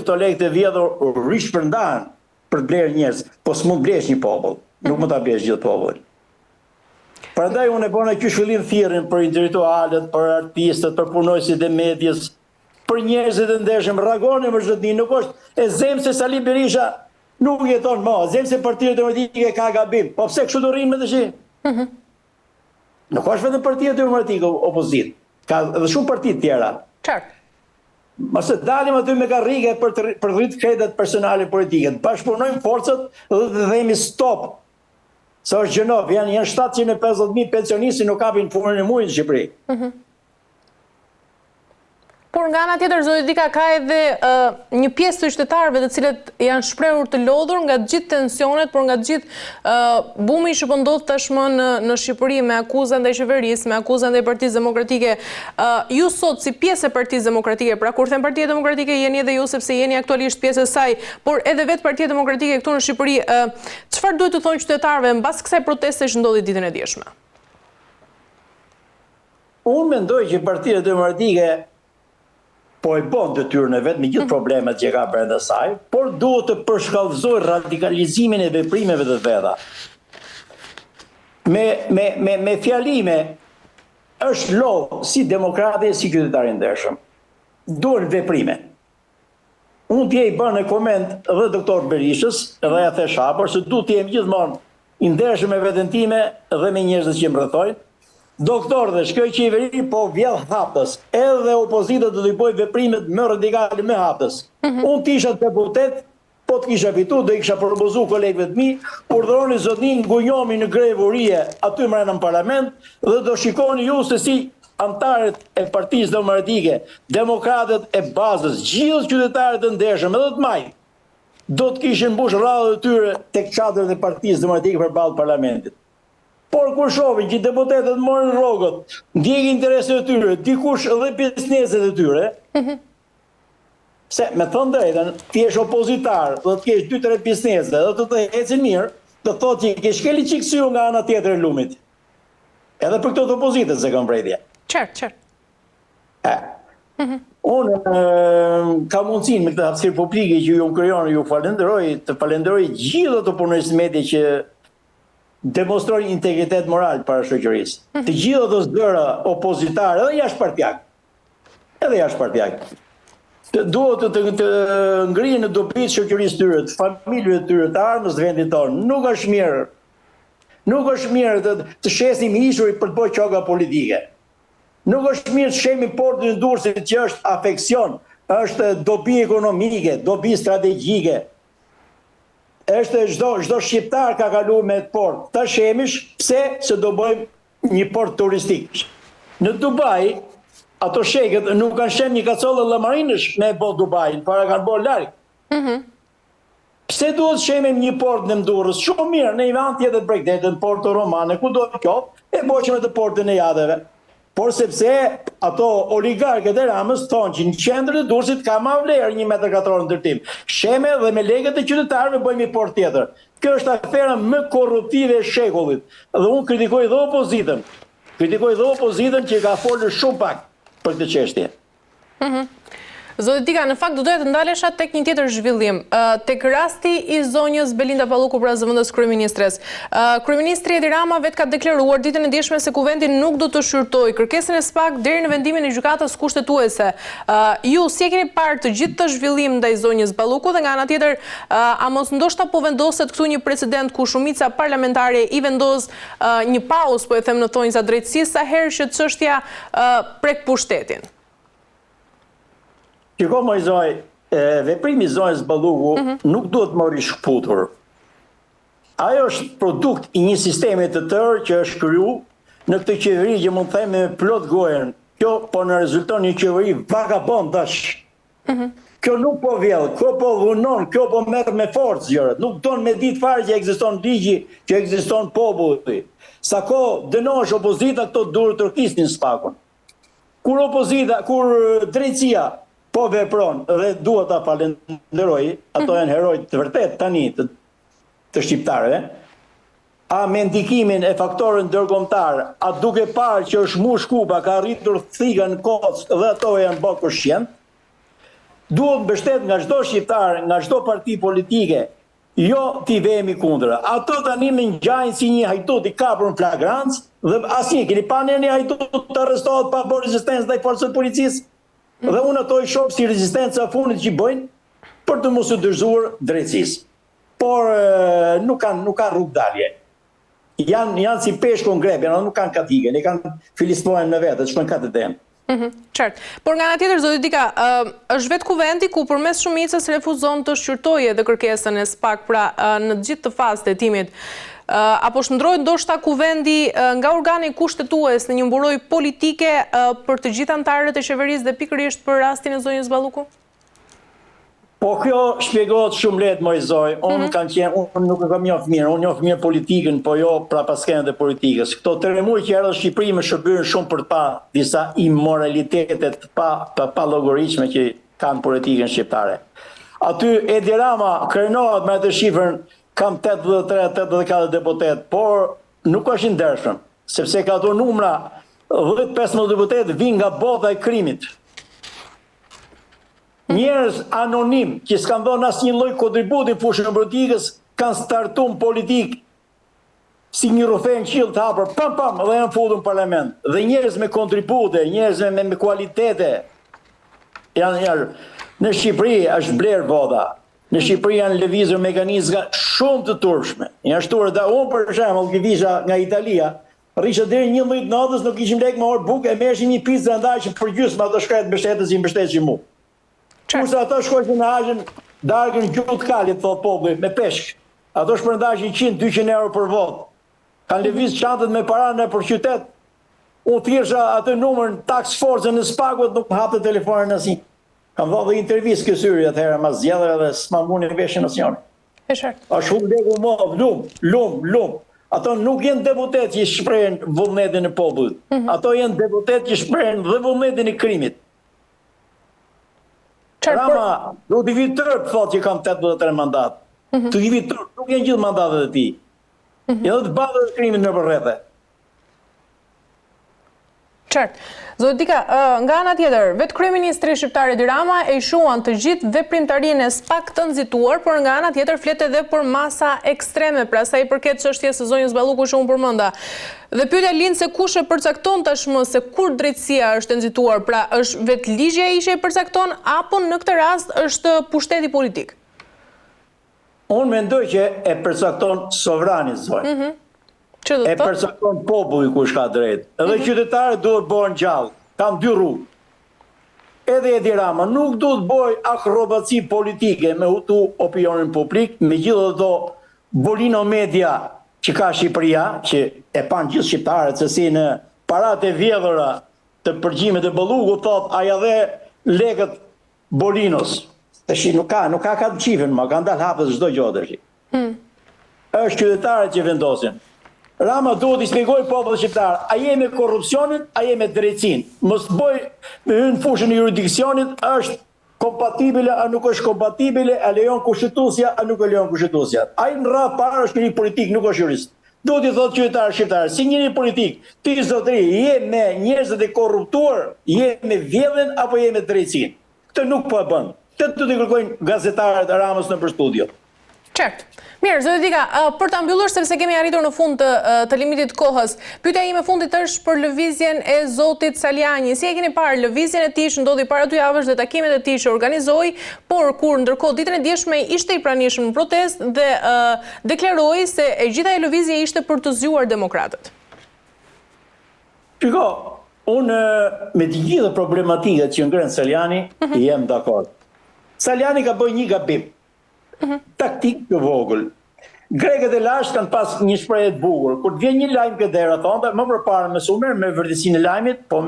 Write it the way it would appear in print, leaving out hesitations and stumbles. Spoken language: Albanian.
gjithë të lekët e vjedhur rishpërndan për blerë njerëz, po s'mund blesh një popull, nuk mund ta blesh gjithë popullin. Prandaj unë e bona ky shvillim thirrjen për intelektualët, për artistët, për punojësit e medias, për njerëzit e ndershëm, reagoni më çdo ditë, nuk është e zemë se Sali Berisha nuk jeton më, zemë se Partia Demokratike ka gabim. Po pse kështu do rrinë me tash? Nuk është vetëm Partia Demokratike opozitë, ka edhe shumë parti tjera. Qartë. Mëse dalim aty me karrige për të rrit kredat personale politike, bashkëpunojmë forcat dhe të themi stop. Sa është gjënov, janë 750.000 pensionistë nuk kapin punën e muajit në Shqipëri. Por nga ana tjetër, zoti Dika, ka edhe një pjesë të qytetarëve të cilët janë shprehur të lodhur nga të gjithë tensionet, por nga të gjithë bumi që po ndodh tashmë në Shqipëri me akuza ndaj qeverisë, me akuza ndaj Partisë Demokratike. Ju sot si pjesë e Partisë Demokratike, pra kur them Partia Demokratike jeni edhe ju sepse jeni aktualisht pjesë e saj, por edhe vetë Partia Demokratike këtu në Shqipëri, çfarë duhet të thonë qytetarëve mbas kësaj proteste që ndodhi ditën e djeshme? Unë mendoj që Partia Demokratike po e bon detyrën e vet me gjithë problemet që ka brenda saj, por duhet të përshkallëzojë radikalizimin e veprimeve të veta. Me fjalime është lodh si demokrati si qytetari ndershëm. Duhen veprime. Unë t'je i bën në koment edhe doktor Berishës, edhe ja the shapur, se du t'jem gjithmonë i ndershëm me veten time dhe me njerëzit që më rrethojnë. Doktor dhe shkoj qeveri po vjedh haptës, edhe opozita do t'i bëj veprimet më radikale me haptës. Unë t'isha deputet, po t'kisha fitu, do i kisha propozu kolegëve të mi, urdhëroni zotin ngunjomi në grevurie aty mrena në parlament, dhe do shikoni ju se si antarët e Partisë Demokratike, demokratët e bazës, gjithë qytetarët e ndershëm, edhe të maj, do t'kishin mbush radhët e tyre tek çadrat e Partisë Demokratike përballë parlamentit. Por kur shohin që deputetët morën rrogët, ndjekin intereset e tyre, dikush edhe bizneset e tyre, se me thënë drejtën, ti je opozitar, do të kesh 2-3 biznese, do të ecin mirë, do thotë që ke shkeli çiksyu nga ana tjetër e lumit. Edhe për këto të opozitës se kam vrejtje. Qartë. Unë ka mundësin me këtë hapësirë publike që ju më krijon, ju falenderoj gjithë ato punonjës medie që demonstrojnë integritet moral para shoqërisë. Të gjithë ato zëra opozitare, edhe jashtë-partijak. Duhet të ngrihen në dobit shoqërisë tyre, të familjeve tyre, të armës të vendit tonë. Nuk është mirë të shesim ishurit për të bërë çoka politike. Nuk është mirë të shemi portën e Durrësit që është afeksion, është dobi ekonomike, dobi strategjike. Është çdo shqiptar ka kaluar me port. Ta shemish pse se do bëjmë një port turistik. Në Dubai, ato shekët nuk kanë shem një kacollë llamarinësh me bot Dubai, para kanë bërë larg. Pse duhet shemim një port në Durrës? Shumë mirë, në një vend tjetër Bregdetën, Porto Romane, ku do të qoftë, e boqëm të portën e jadeve. Por sepse ato oligarkët e Ramës thonë që në qendër të Durrësit ka ma vlerë 1 metër katror ndërtim. Sheme dhe me legët e qytetarëve bëjmë një port tjetër. Kjo është afera më korruptive e shekullit. Dhe unë kritikoj dhe opozitën që ka folur shumë pak për këtë çështje. Zoti Dika, në fakt do doja të ndalesha tek një tjetër zhvillim, tek rasti i zonjës Belinda Palluku, pra zëvendës kryeministres. Kryeministri Edi Rama vetë ka deklaruar ditën e djeshme se kuvendi nuk do të shqyrtojë kërkesën e SPAK deri në vendimin e gjykatës kushtetuese. Ju si e keni parë të gjithë të zhvillim ndaj zonjës Palluku dhe nga ana tjetër, a mos ndoshta po vendoset këtu një precedent ku shumica parlamentare i vendos një pauzë, po e them në thonjza drejtësisë, sa herë që çështja prek pushtetin? Shiko më i zoj, veprimi zonjës Palluku nuk duhet më rishkputur. Ajo është produkt i një sistemi të tërë që është kryu në këtë qeveri që mund të themi me plot gojën. Kjo po në rezulton një qeveri vagabondash. Kjo nuk po vjell, kjo po dhunon, kjo po merr me forcë gjërat. Nuk don me ditë fare që ekziston ligji, që ekziston populli. Sa kohë dënosh opozita, këto duhet të rkisnin SPAK-un. Kur drejtësia po vepron dhe duhet ta falenderoj, ato janë herojt të vërtet tani të shqiptarëve, a me ndikimin e faktorën ndërkombëtar, a duke parë që është mush Kuba, ka arritur thika në kocë dhe ato janë bërë përshqend, duhet mbështet nga çdo shqiptar, nga çdo parti politike, jo t'i vemi kundër. Ato tani më ngjajnë si një hajdut i kapur në flagrancë dhe asnjë keni pa një hajdut të arrestohet pa bërë rezistencë ndaj forcave të policisë. Dhe unë ato i shoh si rezistencë e fundit që bëjnë për të mos u dorëzuar drejtësisë. Por nuk kanë rrugë dalje. Janë si peshku në grep, nuk kanë katigën, ne kanë filispohen në vetë, shkojnë katë temë. Qartë. Por nga ana tjetër, zoti Dika, është vetë kuvendi ku përmes shumicës refuzon të shqyrtojë edhe kërkesën e SPAK, pra në gjithë të fazë të hetimit. Apo shndrohet ndoshta kuvendi nga organi kushtetues në një mburoj politike për të gjithë anëtarët e qeverisë dhe pikërisht për rastin e zonjës Balluku? Po kjo shpjegohet shumë lehtë, Mojzoj. Unë nuk e kam njoh mirë, unë njoh mirë politikën, po jo prapaskenët e politikës. Këto 3 muaj që erdhën në Shqipëri më shërbyen shumë për të pa disa immoralitetet pa llogariqme që kanë politikën shqiptare. Aty Edi Rama krenohet me atë shifrën kam 83-84 deputet, por nuk është i ndershëm, sepse ka ato numra 10-15 deputet vinë nga bota e krimit. Njerëz anonim që s'kan dhënë asnjë lloj kontributi në fushën e politikës kanë startuar politikë si një rrufë në qiell të hapur, dhe janë futur në parlament. Dhe njerëz me kontribute, njerëz me kualitete janë në Shqipëri është bler vota. Në Shqipëri janë lëvizur mekanizma shumë të turpshme. Janë shtuar unë për shembull që visha nga Italia, rrisha deri 11 natës, nuk kishim lek me orë bukë, e merrshim një picë ndaj që përgjysmë ato shkret mbështetës i mbështetëshin mua. Kurse ato shkojnë në hajën darkën gjutë kalit, thot populli, me peshk. Ato shpërndashin 100-200 euro për votë. Kanë lëviz çantët me para në për qytet. Unë thjesha atë numër në task force në SPAK-ut, nuk hapte telefonin asnjë. Kam dhënë dhe intervistë kësyri atëherë mas zgjedhjeve dhe s'ma mundi veshin asnjëri. E qartë. Ashtu legu më lum. Ato nuk janë deputet që shprehen vullnetin e popullit. Ato janë deputet që shprehen dhe vullnetin e krimit. Rama, do t'i vitë tërë, thot që kam 83 mandat. Të i vitë tërë, nuk janë gjithë mandatet e ti. Janë të badhe dhe krimin në përrethe. Qartë. Zoti Dika, nga ana tjetër, vetë kryeministri shqiptar Edi Rama e shuan të gjithë veprimtarinë e SPAK të nxituar, por nga ana tjetër flet edhe për masa ekstreme, pra sa i përket çështjes së zonjës Balluku që unë përmenda. Dhe pyetja lind se kush e përcakton tashmë se kur drejtësia është nxituar, pra është vetë ligji ai që e përcakton apo në këtë rast është pushteti politik? Unë mendoj që e përcakton sovrani zonjë. E përcakton populli kush ka drejt. Edhe qytetarët duhet bëhen gjallë. Kam 2 rrugë. Edhe Edi Rama nuk duhet bëj akrobaci politike me hutu opinionin publik, me gjithë ato bolino media që ka Shqipëria, që e pan gjithë shqiptarët se si në paratë e vjedhura të përgjimit e Balluku thot aja dhe lekët bolinos. Tash nuk ka ka të qifën, ma kanë dalë hapës çdo gjë tash. Është qytetarët që vendosin. Rama duhet i shpjegoj popullit shqiptar, a je me korrupsionin, a je me drejtësinë. Mos bëj me hyrë në fushën e jurisdiksionit, është kompatibile, a nuk është kompatibile, a lejon kushtetuesja, a nuk e lejon kushtetuesja. Ai në radhë parë është një politik, nuk është jurist. Duhet i thotë qytetarë shqiptarë, si njëri politik, ti zotëri, je me njerëzit e korruptuar, je me vjedhjen apo je me drejtësinë. Këtë nuk po e bën. Këtë do t'i kërkojnë gazetarët e Ramës në studio. Qartë. Mirë, zoti Dika, për ta mbyllur sepse kemi arritur në fund të limitit kohës, pyetja ime fundit është për lëvizjen e zotit Saliani. Si e keni parë lëvizjen e tij që ndodhi para 2 javësh dhe takimet e tij që organizoi, por kur ndërkohë ditën e dieshme ishte i pranishëm në protestë dhe deklaroi se e gjitha e lëvizja ishte për të zgjuar demokratët. Shiko, unë me të gjitha problematikat që ngren Saliani, jam dakord. Saliani ka bërë një gabim. Taktik të vogël. Grekët e lashtë kanë pas një shprehje të bukur. Kur të vjen një lajm këtë herë, thonë, më përpara me sumer me vërtetësinë e lajmit, po